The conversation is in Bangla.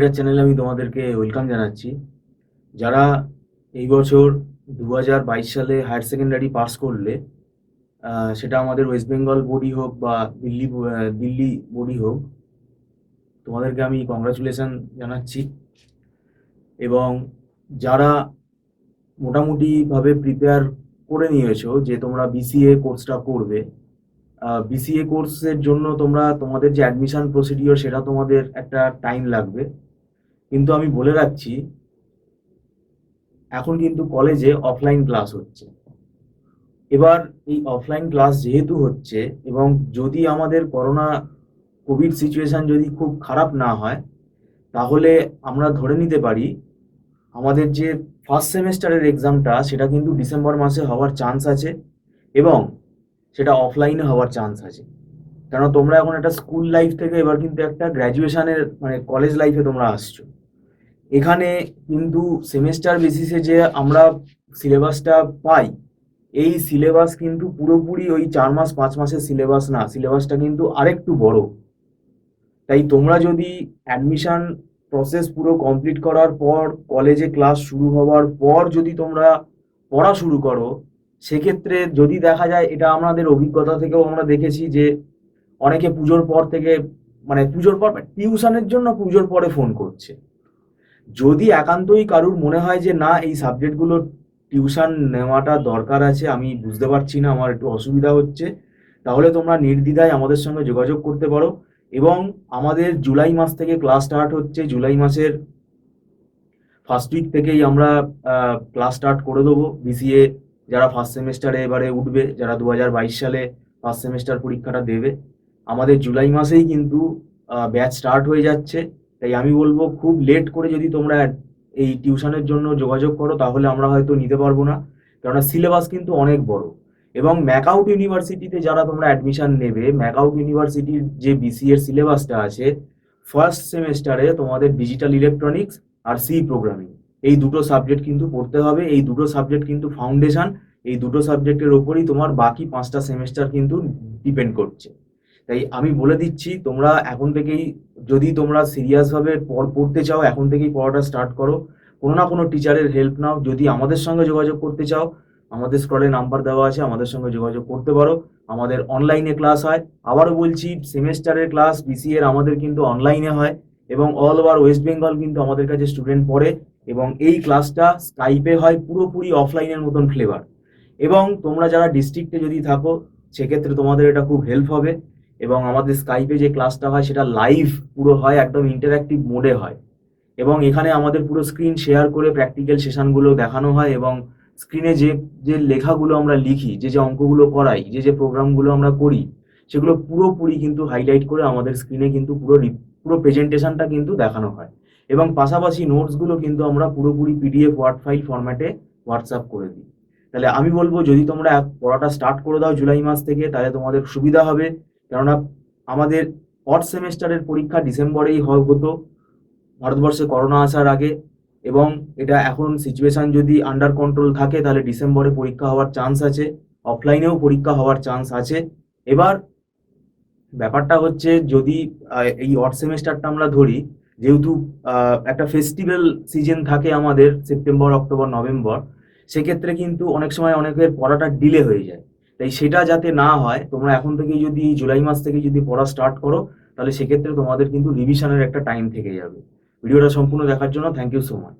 ক্যারিয়ার চ্যানেলে আমি তোমাদেরকে ওয়েলকাম জানাচ্ছি। যারা এই বছর 2022 সালে হায়ার সেকেন্ডারি পাস করলে, সেটা আমাদের ওয়েস্ট বেঙ্গল বোর্ডই হোক বা দিল্লি বোর্ডই হোক, তোমাদেরকে আমি কংগ্রাচুলেশন জানাচ্ছি। এবং যারা মোটামুটিভাবে প্রিপেয়ার করে নিয়েছো যে তোমরা বিসিএ কোর্সটা করবে, বিসিএ কোর্সের জন্য তোমাদের যে অ্যাডমিশন প্রসিডিওর সেটা তোমাদের একটা টাইম লাগবে। কিন্তু আমি বলে রাখছি, এখন কিন্তু কলেজে অফলাইন ক্লাস হচ্ছে। এবার এই অফলাইন ক্লাস যেহেতু হচ্ছে, এবং যদি আমাদের কোভিড সিচুয়েশন যদি খুব খারাপ না হয়, তাহলে আমরা ধরে নিতে পারি আমাদের যে ফার্স্ট সেমেস্টারের এক্সামটা সেটা কিন্তু ডিসেম্বর মাসে হওয়ার চান্স আছে, এবং সেটা অফলাইনে হওয়ার চান্স আছে। কেন তোমরা এখন একটা স্কুল লাইফ থেকে এবার কিন্তু একটা গ্র্যাজুয়েশনের কলেজ লাইফে তোমরা আসছো। এখানে কিন্তু সেমেস্টার বেসিসে যে আমরা সিলেবাসটা পাই, এই সিলেবাস কিন্তু পুরোপুরি ওই 4 মাস 5 মাসের সিলেবাস না, সিলেবাসটা কিন্তু আরেকটু বড়। তাই তোমরা যদি অ্যাডমিশন প্রসেস পুরো কমপ্লিট করার পর, কলেজে ক্লাস শুরু হওয়ার পর যদি তোমরা পড়া শুরু করো, সেক্ষেত্রে যদি দেখা যায়, এটা আমাদের অভিজ্ঞতা থেকেও আমরা দেখেছি যে অনেকে পুজোর পর থেকে পুজোর পর টিউশনের জন্য পুজোর পরে ফোন করছে। যদি একান্তই কারুর মনে হয় যে না, এই সাবজেক্টগুলো টিউশন নেওয়াটা দরকার আছে, আমি বুঝতে পারছি না, আমার একটু অসুবিধা হচ্ছে, তাহলে তোমরা নির্দ্বিধায় আমাদের সঙ্গে যোগাযোগ করতে পারো। এবং আমাদের জুলাই মাস থেকে ক্লাস স্টার্ট হচ্ছে। জুলাই মাসের ফার্স্ট উইক থেকেই আমরা ক্লাস স্টার্ট করে দেবো। বিসিএ যারা ফার্স্ট সেমেস্টারে এবারে উঠবে, যারা 2022 সালে ফার্স্ট সেমেস্টার পরীক্ষাটা দেবে, আমাদের জুলাই মাসেই কিন্তু ব্যাচ স্টার্ট হয়ে যাচ্ছে। তাই আমি বলবো, খুব লেট করে যদি তোমরা এই টিউশনের জন্য যোগাযোগ করো, তাহলে আমরা হয়তো নিতে পারবো না, কেননা সিলেবাস কিন্তু অনেক বড়। এবং ম্যাকআউট ইউনিভার্সিটিতে যারা তোমরা অ্যাডমিশন নেবে, ম্যাকআউট ইউনিভার্সিটির যে বিসিএর সিলেবাসটা আছে, ফার্স্ট সেমেস্টারে তোমাদের ডিজিটাল ইলেকট্রনিক্স আর সি প্রোগ্রামিং, এই দুটো সাবজেক্ট কিন্তু পড়তে হবে। এই দুটো সাবজেক্ট কিন্তু ফাউন্ডেশন। এই দুটো সাবজেক্টের ওপরই তোমার বাকি 5টা সেমেস্টার কিন্তু ডিপেন্ড করছে। তাই আমি বলে দিচ্ছি, তোমরা এখন থেকেই, যদি তোমরা সিরিয়াসভাবে পড়তে চাও, এখন থেকেই পড়াটা স্টার্ট করো। কোনো না কোনো টিচারের হেল্প নাও। যদি আমাদের সঙ্গে যোগাযোগ করতে চাও, আমাদের স্ক্রলে নাম্বার দেওয়া আছে, আমাদের সঙ্গে যোগাযোগ করতে পারো। আমাদের অনলাইনে ক্লাস হয়। আবারও বলছি, সেমেস্টারের ক্লাস বিসিএর আমাদের কিন্তু অনলাইনে হয়, এবং অল ওভার ওয়েস্ট বেঙ্গল কিন্তু আমাদের কাছে স্টুডেন্ট পড়ে। এবং এই ক্লাসটা স্কাইপে হয়, পুরোপুরি অফলাইনের মতন ফ্লেভার। এবং তোমরা যারা ডিস্ট্রিক্টে যদি থাকো, সেক্ষেত্রে তোমাদের এটা খুব হেল্প হবে। এবং আমাদের স্কাইপে যে ক্লাসটা হয় সেটা লাইভ পুরো হয়, একদম ইন্টারঅ্যাক্টিভ মোডে হয়। এবং এখানে আমাদের পুরো স্ক্রিন শেয়ার করে প্র্যাকটিক্যাল সেশনগুলো দেখানো হয়, এবং স্ক্রিনে যে যে লেখাগুলো আমরা লিখি, যে যে অঙ্কগুলো করাই, যে যে প্রোগ্রামগুলো আমরা করি, সেগুলো পুরোপুরি কিন্তু হাইলাইট করে আমাদের স্ক্রিনে কিন্তু পুরো প্রেজেন্টেশনটা কিন্তু দেখানো হয়। এবং পাশাপাশি নোটসগুলো কিন্তু আমরা পুরোপুরি পিডিএফ ওয়ার্ড ফাইল ফরম্যাটে হোয়াটসঅ্যাপ করে দিই। তাহলে আমি বলবো, যদি তোমরা পড়াটা স্টার্ট করে দাও জুলাই মাস থেকে, তাহলে তোমাদের সুবিধা হবে। কেননা আমাদের ফোর্থ সেমেস্টারের পরীক্ষা ডিসেম্বরেই হতো, ভারতবর্ষে করোনা আসার আগে। এবং এটা এখন সিচুয়েশন যদি আন্ডার কন্ট্রোল থাকে, তাহলে ডিসেম্বরে পরীক্ষা হওয়ার চান্স আছে, অফলাইনেও পরীক্ষা হওয়ার চান্স আছে। এবার ব্যাপারটা হচ্ছে, যদি এই অড সেমেস্টারটা আমরা ধরি, যেহেতু একটা ফেস্টিভ্যাল সিজন থাকে আমাদের সেপ্টেম্বর, অক্টোবর, নভেম্বর, সেক্ষেত্রে কিন্তু অনেক সময় অনেকের পড়াটা ডিলে হয়ে যায়। তাই সেটা যাতে না হয়, তোমরা এখন থেকে যদি জুলাই মাস থেকে যদি পড়া স্টার্ট করো, তাহলে সেক্ষেত্রে তোমাদের কিন্তু রিভিশনের একটা টাইম থেকে যাবে। ভিডিওটা সম্পূর্ণ দেখার জন্য থ্যাংক ইউ সো মাচ।